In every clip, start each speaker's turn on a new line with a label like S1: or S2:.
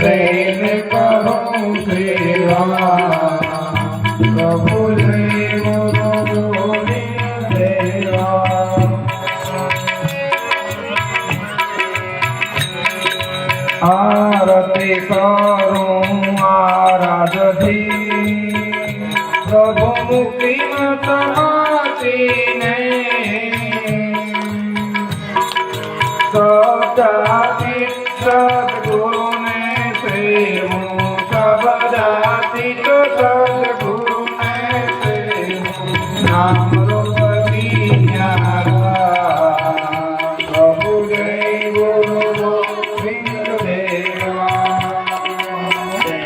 S1: તેને કરું સેવા પ્રભુ જય ગુરુ ગોવિંદ દેવા આરતી કરું આરાધથી પ્રભુ મુક્તિ મતમાચીને સદગુરુને સેવું સબદાથી તો સદગુરુને સેવું નામ રૂપ વિદ્યા પ્રભુ જય ગુરુ ગોવિંદ દેવા જય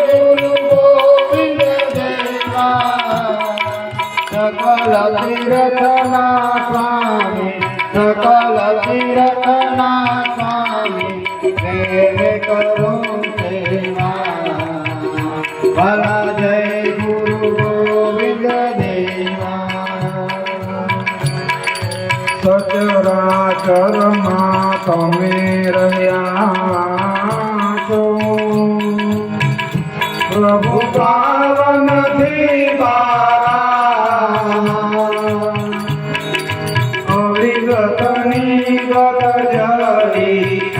S1: ગુરુ ગોવિંદ દેવા सकल तीर्थना स्वामी सकल तीर्थना स्वामी प्रेम करूं सेवा भला जय गुरु गोविंद देवा सचराचરમાં તમે રહ્યા છો પ્રભુ પાવન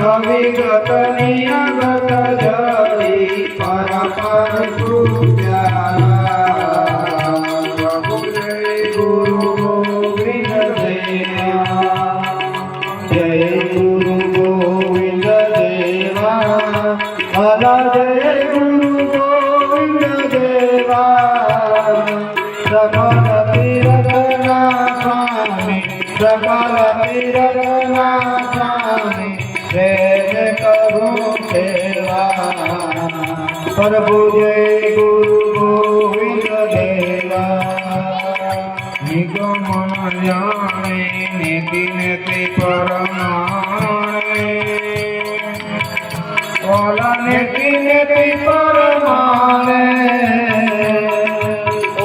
S1: અવિગતની અગત જલી પરપર પૂજ્યા પ્રભુ જય ગુરુ ગોવિંદ દેવા જય ગુરુ ગોવિંદ દેવા ભલા જય ગુરુ ગોવિંદ દેવા સકલ તીર્થના સ્વામી સકલ તીર્થના સ્વામી પ્રેમ કરું સેવા પ્રભુ જય ગુરુ ગોવિંદ દેવા નિગમ જાણે નીતિ નેતિ પરમાણે ઓલા નીતિ નેતિ પરમાણે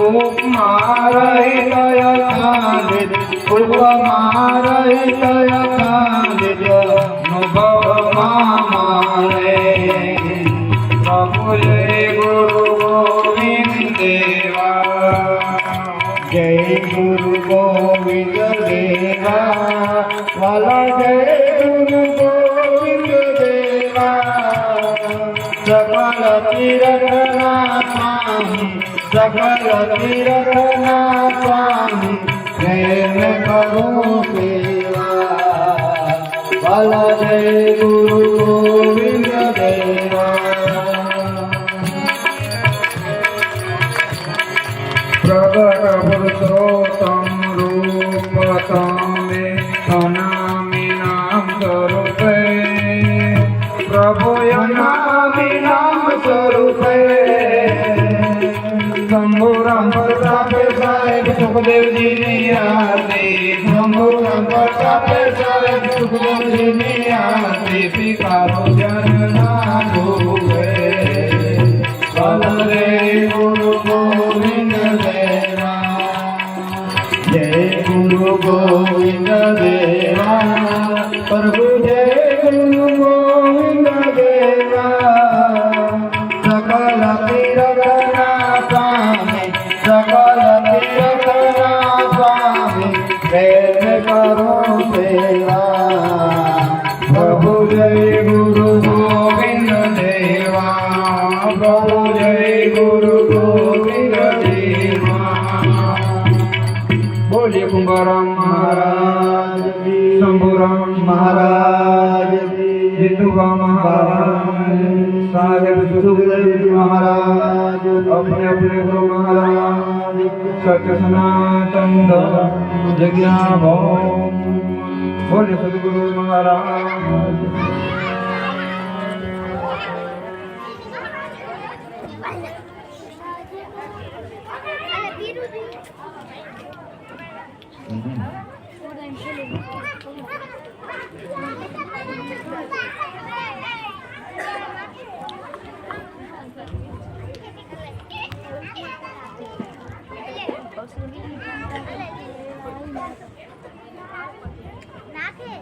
S1: ઉપમા રહિત યથાલિત ઉપમા રહિત યથાલિત મારે પ્રભુ જય ગુરુ ગોવિંદ દેવા જય ગુરુ ગોવિંદ દેવા વાલા જય ગુરુ ગોવિંદ દેવા સકલ તીર્થના સ્વામી સકલ તીર્થના સ્વામી પ્રેમ કરું સેવા ભલા જય ગુરુ ગોવિંદ દેવા પ્રગટ પુરુષોત્તમ રૂપ તમે અનામી નામ સ્વરૂપે પ્રભુ અનામી નામ સ્વરૂપે શંભુરામ પ્રતાપે સાહેબ સુખદેવજીની આરતી શંભુરામ પ્રતાપે સાહેબ સુખદેવજીની આરતી સ્વીકારો જનના ભૂવે ભલે ગુરુ ગોવિંદ દેવા જય ગુરુ ગોવિંદ દેવા પ્રભુ જય ગુરુ ગોવિંદ દેવા સકલ તીર્થના સ્વામી સકલ તીર્થના સ્વામી પ્રેમ કરો સેવા પ્રભુ જય ગુરુ ગોવિંદ દેવા પ્રભુ જય ગુરુ ગોવિંદ દેવા બોલીએ કુંભારામ મહારાજ શંભુરામ મહારાજ જીતુભા મહારાજ साहेब सुखदेव महाराज अपने अपने गुरु महाराज सत्य सनातन जज्ञा भौम बोले सदगुरु महाराज
S2: નાખે